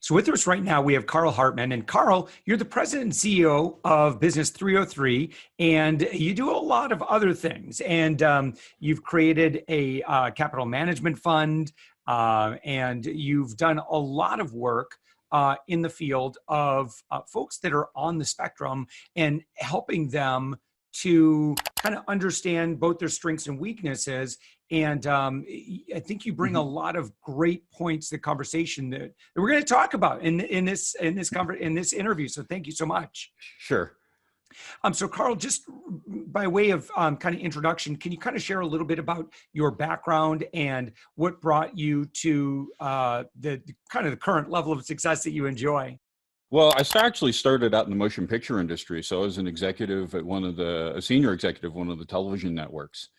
So with us right now, we have Carl Hartman. And Carl, you're the president and CEO of Business 303, and you do a lot of other things. And you've created a capital management fund, and you've done a lot of work in the field of folks that are on the spectrum and helping them to kind of understand both their strengths and weaknesses. And I think you bring a lot of great points to the conversation that we're going to talk about in this interview. So thank you so much. Sure. So Carl, just by way of kind of introduction, can you kind of share a little bit about your background and what brought you to the kind of the current level of success that you enjoy? Well, I actually started out in the motion picture industry. So I was an executive at a senior executive at one of the television networks.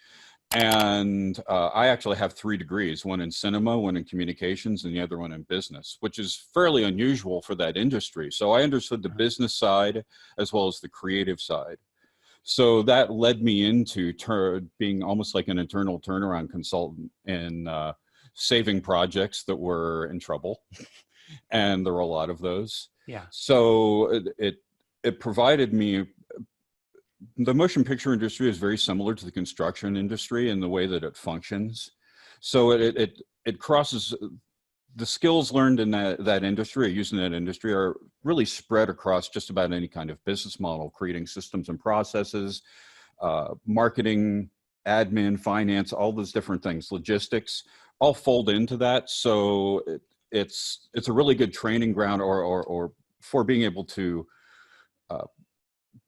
And I actually have 3 degrees, one in cinema, one in communications, and the other one in business, which is fairly unusual for that industry. So I understood the business side as well as the creative side. So that led me into being almost like an internal turnaround consultant in saving projects that were in trouble. And there were a lot of those. Yeah. So it provided me. The motion picture industry is very similar to the construction industry in the way that it functions. So it crosses the skills learned in that industry, or used in that industry, are really spread across just about any kind of business model, creating systems and processes, marketing, admin, finance, all those different things, logistics, all fold into that. So it's a really good training ground or for being able to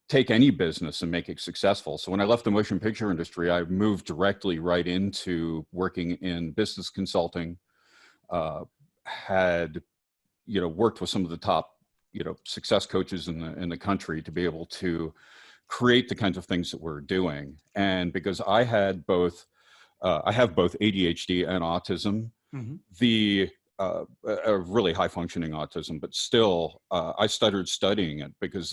take any business and make it successful. So when I left the motion picture industry, I moved directly right into working in business consulting, had, worked with some of the top, success coaches in the country to be able to create the kinds of things that we're doing. And because I have both ADHD and autism, a really high functioning autism, but still I started studying it because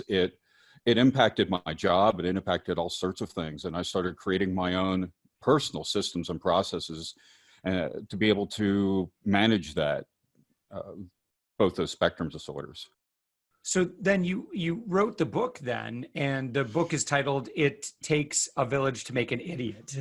it impacted my job. It impacted all sorts of things. And I started creating my own personal systems and processes to be able to manage that, both those spectrum disorders. So then you wrote the book then, and the book is titled, "It Takes a Village to Make an Idiot."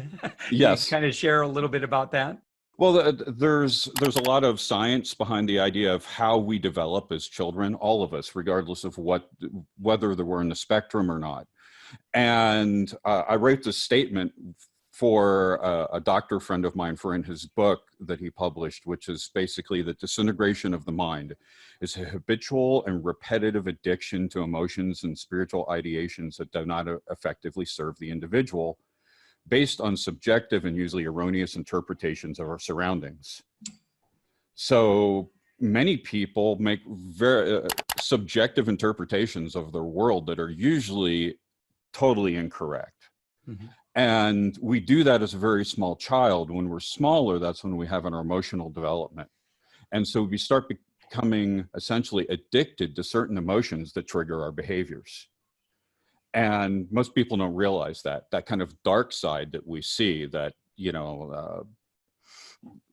Yes. Can you kind of share a little bit about that? Well, there's a lot of science behind the idea of how we develop as children, all of us, regardless of whether we're in the spectrum or not. And I wrote this statement for a doctor friend of mine in his book that he published, which is basically the disintegration of the mind is a habitual and repetitive addiction to emotions and spiritual ideations that do not effectively serve the individual, based on subjective and usually erroneous interpretations of our surroundings. So many people make very subjective interpretations of their world that are usually totally incorrect. And we do that as a very small child. When we're smaller, that's when we have our emotional development. And so we start becoming essentially addicted to certain emotions that trigger our behaviors. And most people don't realize that kind of dark side that we see, that,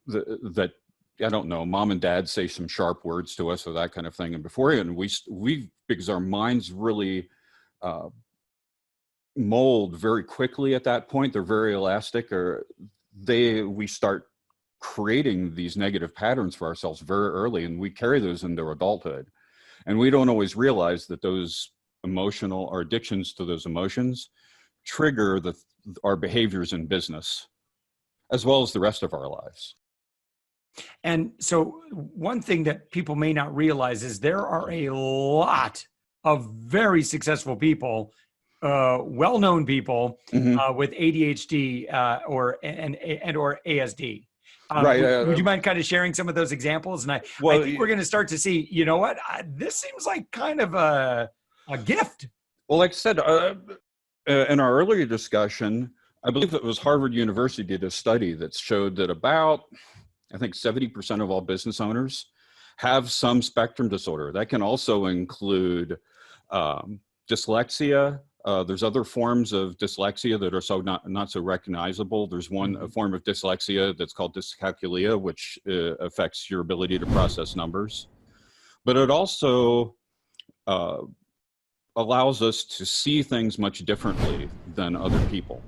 that, I don't know, mom and dad say some sharp words to us or that kind of thing. And beforehand, we because our minds really mold very quickly at that point, they're very elastic, or we start creating these negative patterns for ourselves very early, and we carry those into adulthood. And we don't always realize that those our addictions to those emotions trigger our behaviors in business, as well as the rest of our lives. And so one thing that people may not realize is there are a lot of very successful people, well-known people with ADHD or ASD. Right. Would you mind kind of sharing some of those examples? And I think we're going to start to see, this seems like kind of a gift. Well, like I said, in our earlier discussion, I believe it was Harvard University did a study that showed that about, I think 70% of all business owners have some spectrum disorder. That can also include dyslexia. There's other forms of dyslexia that are not so recognizable. There's a form of dyslexia that's called dyscalculia, which affects your ability to process numbers. but it also allows us to see things much differently than other people.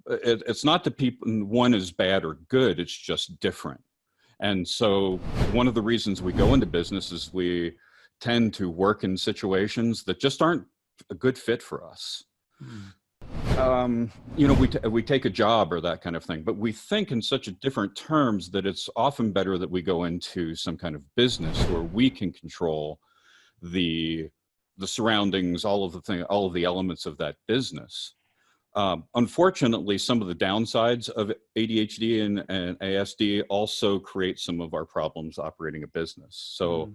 It's not that one is bad or good, it's just different. And so one of the reasons we go into business is we tend to work in situations that just aren't a good fit for us. We take a job or that kind of thing, but we think in such a different terms that it's often better that we go into some kind of business where we can control the surroundings, all of the elements of that business. Unfortunately, some of the downsides of ADHD and ASD also create some of our problems operating a business. So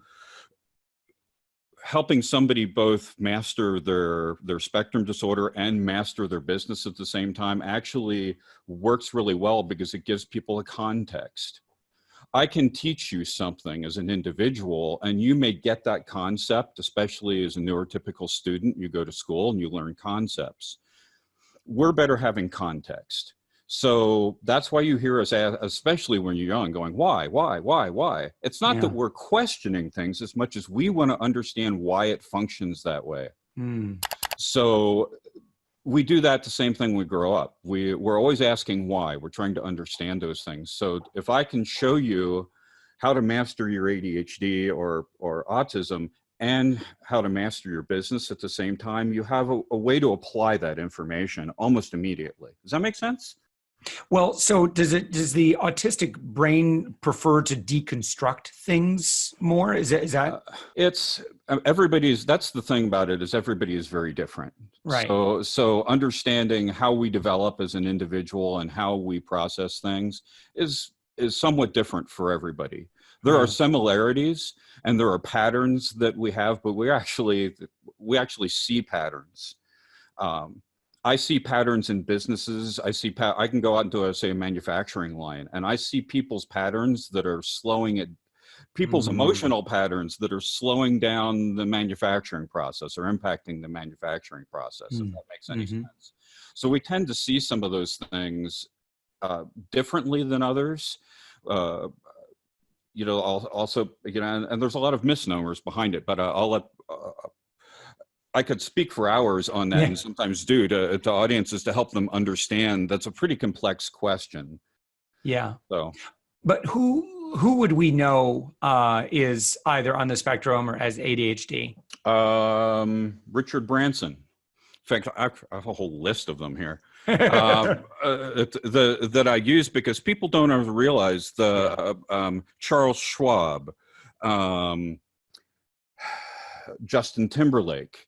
helping somebody both master their spectrum disorder and master their business at the same time actually works really well because it gives people a context. I can teach you something as an individual and you may get that concept, especially as a neurotypical student. You go to school and you learn concepts. We're better having context. So that's why you hear us, especially when you're young, going, why? It's not that we're questioning things as much as we want to understand why it functions that way. So we do that the same thing when we grow up. We're always asking why. We're trying to understand those things. So if I can show you how to master your ADHD or autism and how to master your business at the same time, you have a way to apply that information almost immediately. Does that make sense? Well, so does the autistic brain prefer to deconstruct things more? Is that? That's the thing about it, is everybody is very different. Right. So understanding how we develop as an individual and how we process things is somewhat different for everybody. There are similarities and there are patterns that we have, but we actually see patterns. I see patterns in businesses. I can go out into a manufacturing line and I see people's patterns that are slowing it, people's emotional patterns that are slowing down the manufacturing process or impacting the manufacturing process, if that makes any sense. So we tend to see some of those things differently than others. Also, and there's a lot of misnomers behind it, but I could speak for hours on that and sometimes do to audiences to help them understand. That's a pretty complex question. Yeah. So, but who would we know is either on the spectrum or has ADHD? Richard Branson. In fact, I have a whole list of them here that I use because people don't ever realize Charles Schwab, Justin Timberlake,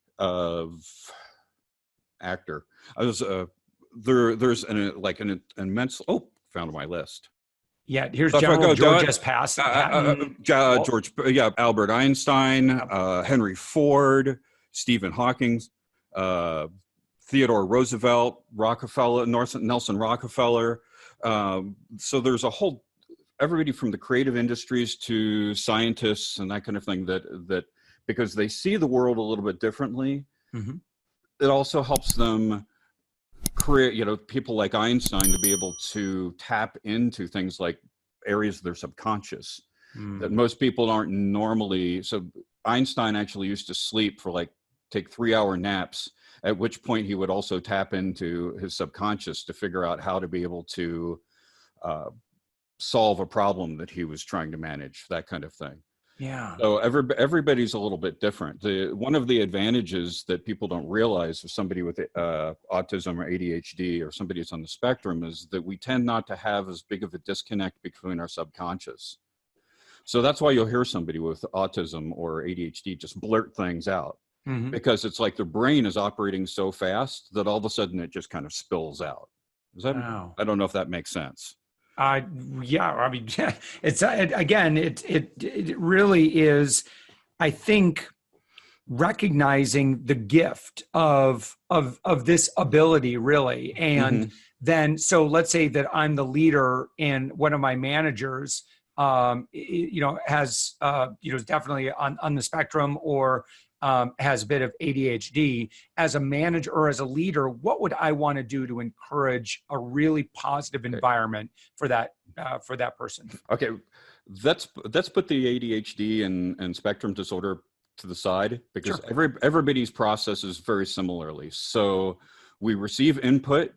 actor. There's an immense. Oh, found my list. Yeah, here's General George S. Patton. Albert Einstein, Henry Ford, Stephen Hawking, Theodore Roosevelt, Nelson Rockefeller. So there's everybody from the creative industries to scientists and that kind of thing that because they see the world a little bit differently, it also helps them create, people like Einstein to be able to tap into things like areas of their subconscious that most people aren't normally. So Einstein actually used to sleep for take 3-hour naps, at which point he would also tap into his subconscious to figure out how to be able to solve a problem that he was trying to manage, that kind of thing. Yeah. So everybody's a little bit different. One of the advantages that people don't realize of somebody with autism or ADHD or somebody that's on the spectrum is that we tend not to have as big of a disconnect between our subconscious. So that's why you'll hear somebody with autism or ADHD just blurt things out because it's like their brain is operating so fast that all of a sudden it just kind of spills out. Wow. I don't know if that makes sense. It's again, it really is, I think, recognizing the gift of this ability, really. And then, so let's say that I'm the leader and one of my managers, has, is definitely on the spectrum or has a bit of ADHD. As a manager or as a leader, what would I want to do to encourage a really positive environment for that person? Okay. Let's put the ADHD and spectrum disorder to the side, because Sure. everybody's process is very similarly. So we receive input,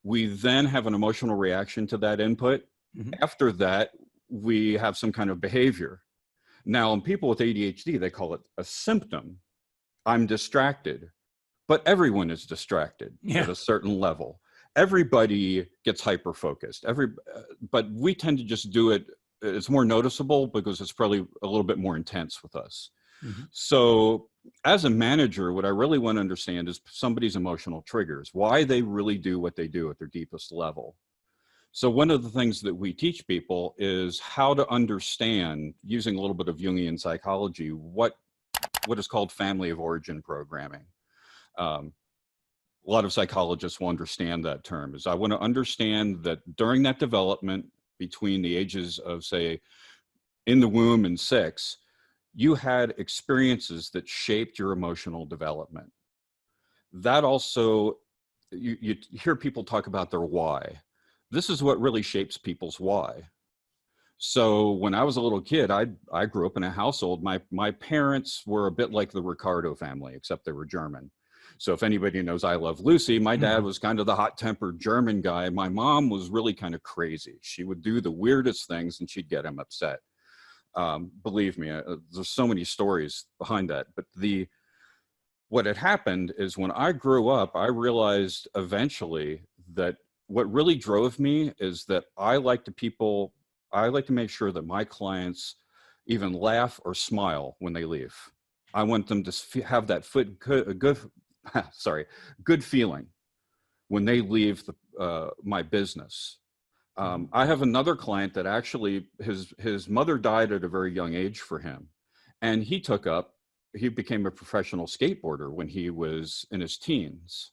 we then have an emotional reaction to that input. Mhm. After that, we have some kind of behavior. Now, in people with ADHD, they call it a symptom. I'm distracted, but everyone is distracted Yeah. at a certain level. Everybody gets hyper focused. But we tend to just do it. It's more noticeable because it's probably a little bit more intense with us. Mhm. So as a manager, what I really want to understand is somebody's emotional triggers, why they really do what they do at their deepest level. So one of the things that we teach people is how to understand, using a little bit of Jungian psychology, what is called family of origin programming. Um, a lot of psychologists will understand that term. Is I want to understand that during that development between the ages of, say, in the womb and 6, you had experiences that shaped your emotional development. That also, you hear people talk about their why. This is what really shapes people's why. So when I was a little kid, I grew up in a household. My parents were a bit like the Ricardo family, except they were German. So if anybody knows I Love Lucy, my dad Mhm. was kind of the hot-tempered German guy. My mom was really kind of crazy. She would do the weirdest things and she'd get him upset. Believe me, there's so many stories behind that. But what had happened is when I grew up, I realized eventually that what really drove me is that I like to make sure that my clients even laugh or smile when they leave. I want them to have that good sorry, good feeling when they leave my business. Mhm. I have another client that actually his mother died at a very young age for him, and he became a professional skateboarder when he was in his teens.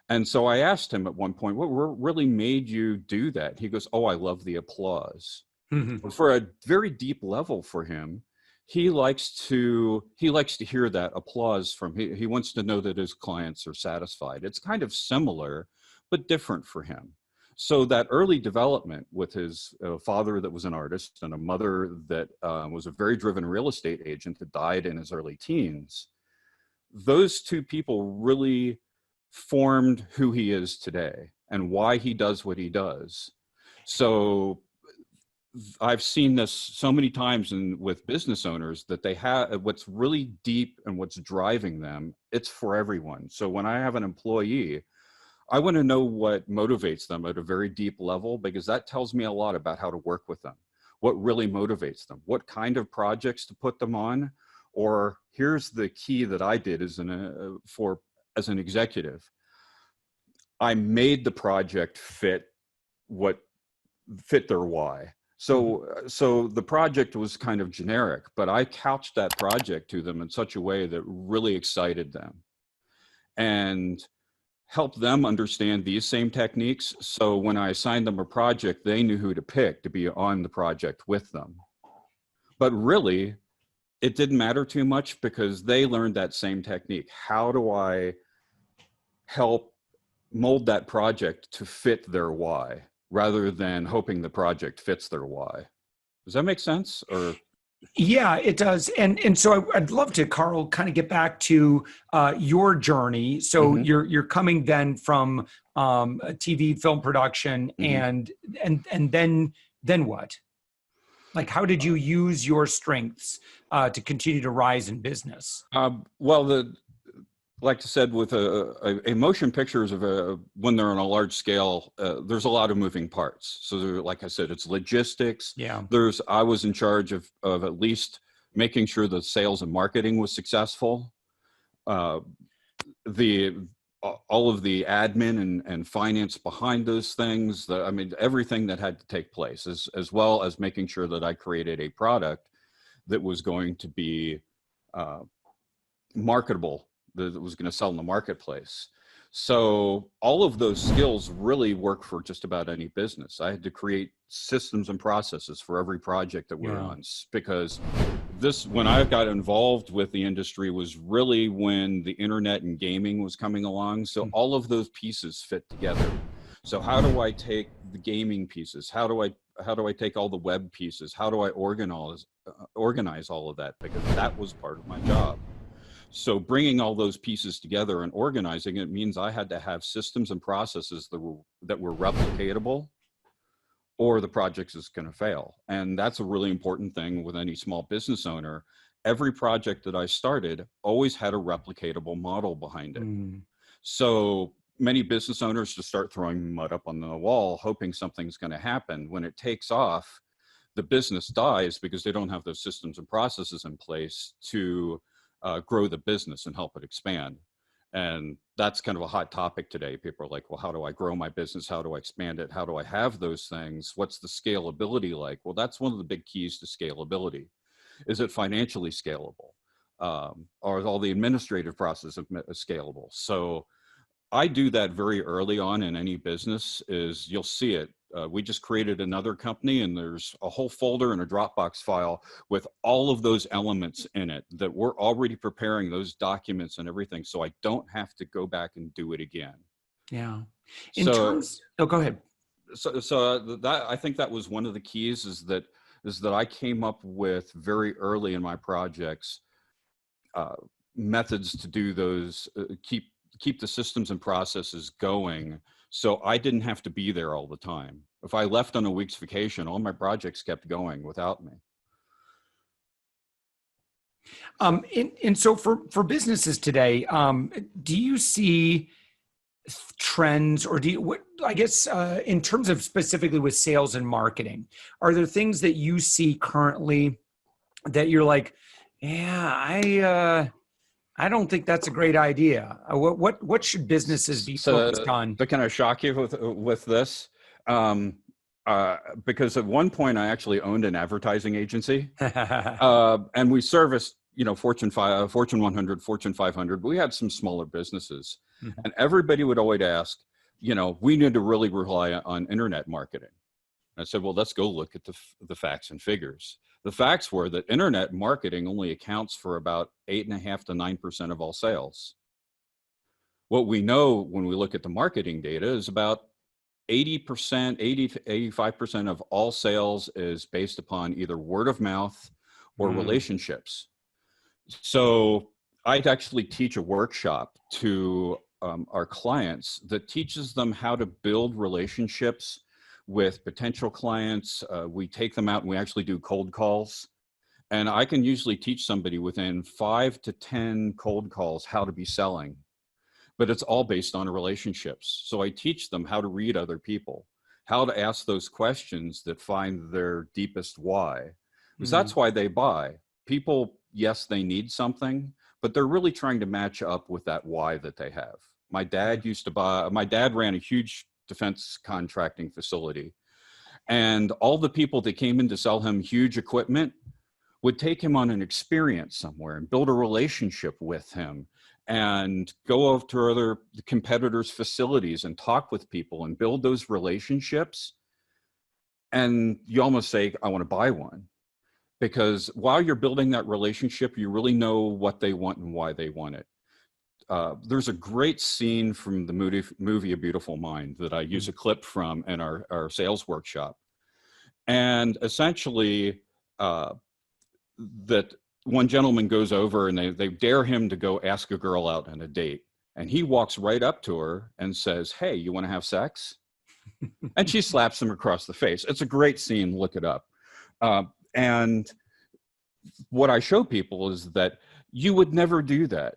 And so I asked him at one point, what really made you do that? He goes, "Oh, I love the applause." Mhm. For a very deep level for him, he likes to hear that applause from, he wants to know that his clients are satisfied. It's kind of similar but different for him. So that early development with his father that was an artist and a mother that was a very driven real estate agent that died in his early teens, those two people really formed who he is today and why he does what he does. So I've seen this so many times with business owners that they have what's really deep and what's driving them. It's for everyone. So when I have an employee, I want to know what motivates them at a very deep level, because that tells me a lot about how to work with them. What really motivates them, what kind of projects to put them on, or here's the key that I did as an executive. I made the project fit their why. Mhm. So the project was kind of generic, but I couched that project to them in such a way that really excited them and helped them understand these same techniques. So when I assigned them a project, they knew who to pick to be on the project with them. But really, it didn't matter too much because they learned that same technique. How do I help mold that project to fit their why, rather than hoping the project fits their why? Does that make sense? Or Yeah, it does. And so I'd love to, Carl, kind of get back to your journey. So hmm you're coming then from a TV film production, hmm and then what? Like, how did you use your strengths to continue to rise in business? well, like I said, with a motion pictures of when they're on a large scale, there's a lot of moving parts. So like I said, it's logistics. Yeah. I was in charge of at least making sure the sales and marketing was successful. Uh, the all of the admin and finance behind those things. I mean, everything that had to take place, as well as making sure that I created a product that was going to be uh, marketable, that was going to sell in the marketplace. So all of those skills really work for just about any business. I had to create systems and processes for every project that we're Yeah. on, because when I got involved with the industry was really when the internet and gaming was coming along. So all of those pieces fit together. So how do I take the gaming pieces? How do I I take all the web pieces? How do I organize all of that? Because that was part of my job. So bringing all those pieces together and organizing it means I had to have systems and processes that were replicatable, or the project is going to fail. And that's a really important thing with any small business owner. Every project that I started always had a replicatable model behind it. So many business owners just start throwing mud up on the wall, hoping something's going to happen. When it takes off, the business dies because they don't have those systems and processes in place to grow the business and help it expand. And that's kind of a hot topic today. People are like, well, how do I grow my business? How do I expand it? How do I have those things? What's the scalability like? Well, that's one of the big keys to scalability. Is it financially scalable? Are all the administrative processes scalable? So I do that very early on in any business. Is you'll see it. We just created another company, and there's a whole folder and a Dropbox file with all of those elements in it that we're already preparing those documents and everything, so I don't have to go back and do it again. Yeah. Oh, go ahead. So that, I think that was one of the keys, is that I came up with very early in my projects methods to do those, keep the systems and processes going, so I didn't have to be there all the time. If I left on a week's vacation, all my projects kept going without me. And so for businesses today, do you see trends, or in terms of specifically with sales and marketing, are there things that you see currently that you're like, yeah, I don't think that's a great idea? What should businesses be focused on? But can I shock you with this? Because at one point I actually owned an advertising agency, and we serviced, Fortune 100, Fortune 500. But we had some smaller businesses, and everybody would always ask, we need to really rely on internet marketing. I said, well, let's go look at the facts and figures. The facts were that internet marketing only accounts for about 8.5% to 9% of all sales. What we know when we look at the marketing data is about 80 to 85% of all sales is based upon either word of mouth or relationships. So I'd actually teach a workshop to our clients that teaches them how to build relationships with potential clients. We take them out and we actually do cold calls. And I can usually teach somebody within 5 to 10 cold calls how to be selling. But it's all based on relationships. So I teach them how to read other people, how to ask those questions that find their deepest why. Because that's why they buy. People, yes, they need something, but they're really trying to match up with that why that they have. My dad ran a huge defense contracting facility, and all the people that came in to sell him huge equipment would take him on an experience somewhere and build a relationship with him and go over to other competitors' facilities and talk with people and build those relationships. And you almost say, I want to buy one. Because while you're building that relationship, you really know what they want and why they want it. There's a great scene from the movie A Beautiful Mind that I use a clip from in our sales workshop. And essentially, that one gentleman goes over and they dare him to go ask a girl out on a date. And he walks right up to her and says, hey, you want to have sex? And she slaps him across the face. It's a great scene. Look it up. And what I show people is that you would never do that.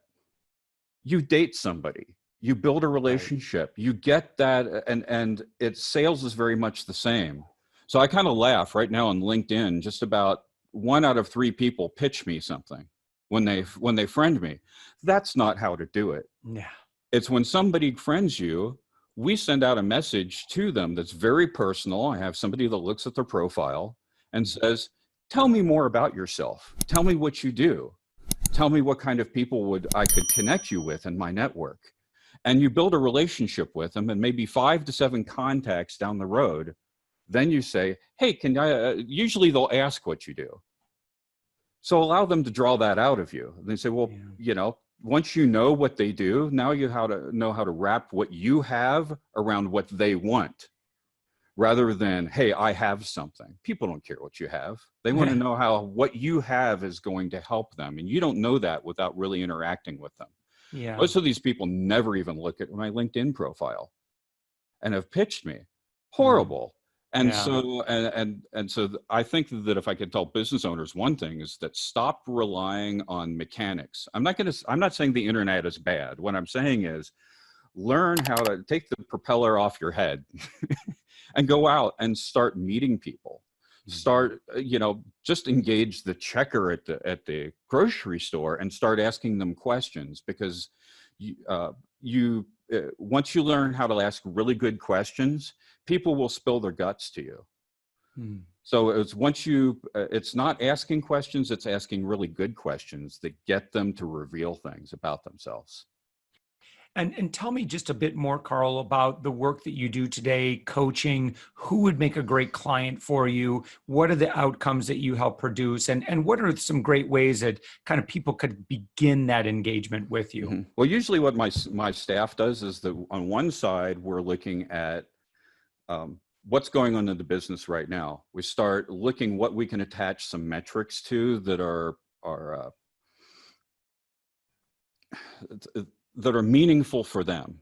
You date somebody, you build a relationship, you get that, and sales is very much the same. So I kind of laugh right now on LinkedIn, just about 1 out of 3 people pitch me something when they friend me. That's not how to do it. Yeah. It's when somebody friends you, we send out a message to them that's very personal. I have somebody that looks at their profile and says, tell me more about yourself. Tell me what you do. Tell me what kind of people I could connect you with in my network. And you build a relationship with them, and maybe 5 to 7 contacts down the road. Then you say, hey, can I, usually they'll ask what you do. So allow them to draw that out of you. And they say, well, once you know what they do, now you know how to wrap what you have around what they want. rather than, hey, I have something. People don't care what you have. They want to know how what you have is going to help them. And you don't know that without really interacting with them. Yeah. Most of these people never even look at my LinkedIn profile and have pitched me. Horrible. And Yeah. so, I think that if I could tell business owners one thing is that stop relying on mechanics. I'm not saying the internet is bad. What I'm saying is learn how to take the propeller off your head and go out and start meeting people. Start, just engage the checker at the grocery store and start asking them questions, because once you learn how to ask really good questions, people will spill their guts to you. So it's not asking questions, it's asking really good questions that get them to reveal things about themselves. And tell me just a bit more, Carl, about the work that you do today, coaching. Who would make a great client for you? What are the outcomes that you help produce? And what are some great ways that kind of people could begin that engagement with you? Mm-hmm. Well, usually what my staff does is that on one side, we're looking at what's going on in the business right now. We start looking what we can attach some metrics to that are meaningful for them.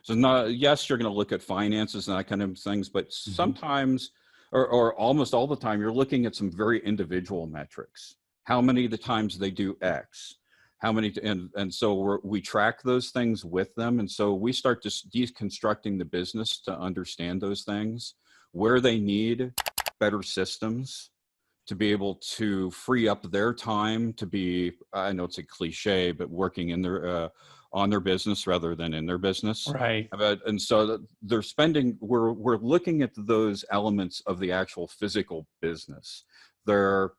So yes, you're going to look at finances and that kind of things, but sometimes, or almost all the time, you're looking at some very individual metrics. How many of the times they do X, how many, and so we track those things with them. And so we start just deconstructing the business to understand those things, where they need better systems to be able to free up their time to be, I know it's a cliche, but working in their, on their business rather than in their business. Right. And so they're spending, we're looking at those elements of the actual physical business. You're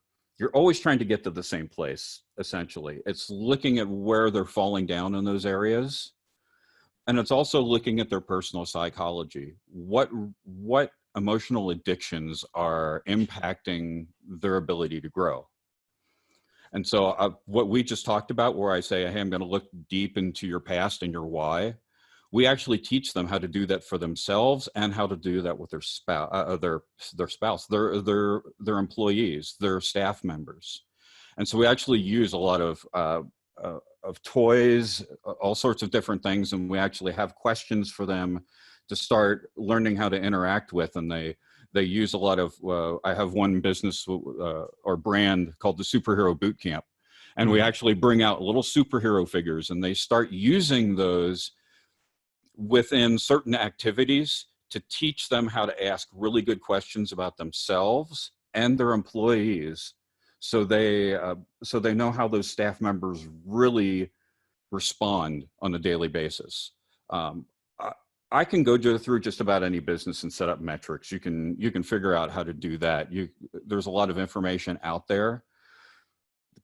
always trying to get to the same place, essentially. It's looking at where they're falling down in those areas. And it's also looking at their personal psychology. What emotional addictions are impacting their ability to grow? And so what we just talked about, where I say, hey, I'm going to look deep into your past and your why, we actually teach them how to do that for themselves and how to do that with their spouse, their employees, their staff members. And so we actually use a lot of toys, all sorts of different things, and we actually have questions for them to start learning how to interact with. And they use a lot of, I have one business or brand called the Superhero Boot Camp. And we actually bring out little superhero figures, and they start using those within certain activities to teach them how to ask really good questions about themselves and their employees. So they know how those staff members really respond on a daily basis. I can go through just about any business and set up metrics. You can figure out how to do that. There's a lot of information out there,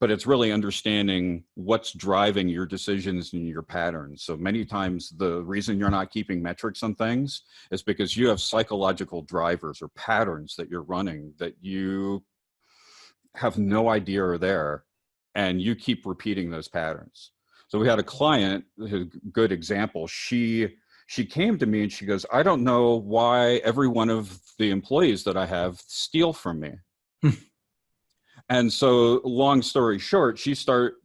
but it's really understanding what's driving your decisions and your patterns. So many times the reason you're not keeping metrics on things is because you have psychological drivers or patterns that you're running that you have no idea are there, and you keep repeating those patterns. So we had a client, a good example. She came to me and she goes, I don't know why every one of the employees that I have steal from me. And so long story short,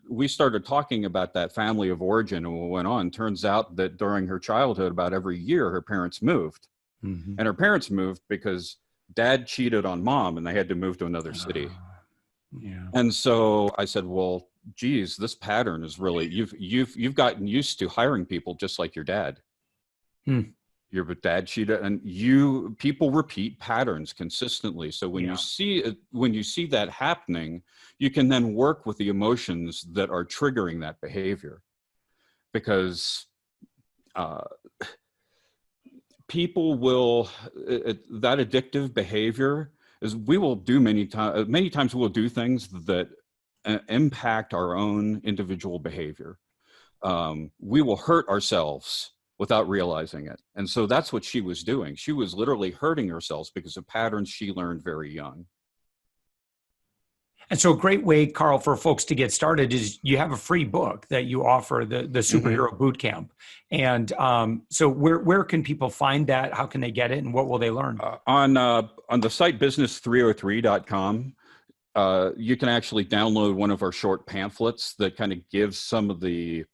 we started talking about that family of origin, and what went on. Turns out that during her childhood, about every year, her parents moved. And her parents moved because dad cheated on mom and they had to move to another city. Yeah. And so I said, well, geez, this pattern is really, you've gotten used to hiring people just like your dad. Your dad cheated, and people repeat patterns consistently. So when you see that happening, you can then work with the emotions that are triggering that behavior, because people will that addictive behavior is we will do many times we will do things that impact our own individual behavior. We will hurt ourselves without realizing it. And so that's what she was doing. She was literally hurting herself because of patterns she learned very young. And so a great way, Carl, for folks to get started is you have a free book that you offer, the Superhero Boot Camp. And so where can people find that? How can they get it? And what will they learn? On the site business303.com, you can actually download one of our short pamphlets that kind of gives some of the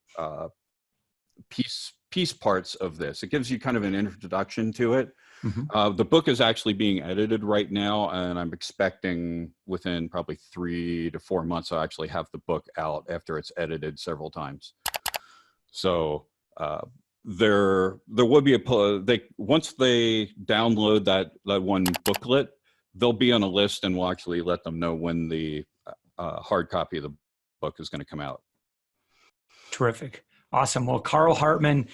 piece parts of this. It gives you kind of an introduction to it. The book is actually being edited right now, and I'm expecting within probably 3 to 4 months I'll actually have the book out after it's edited several times. So there will be once they download that one booklet, they'll be on a list, and we'll actually let them know when the hard copy of the book is going to come out. Terrific. Awesome. Well, Carl Hartman,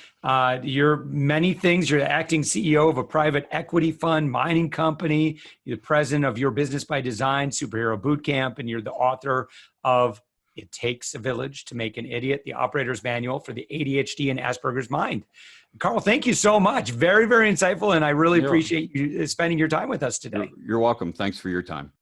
you're many things. You're the acting CEO of a private equity fund, mining company. You're the president of Your Business by Design, Superhero Boot Camp, and you're the author of It Takes a Village to Make an Idiot, the Operator's Manual for the ADHD and Asperger's Mind. Carl, thank you so much. Very, very insightful, and I really appreciate you spending your time with us today. You're welcome. Thanks for your time.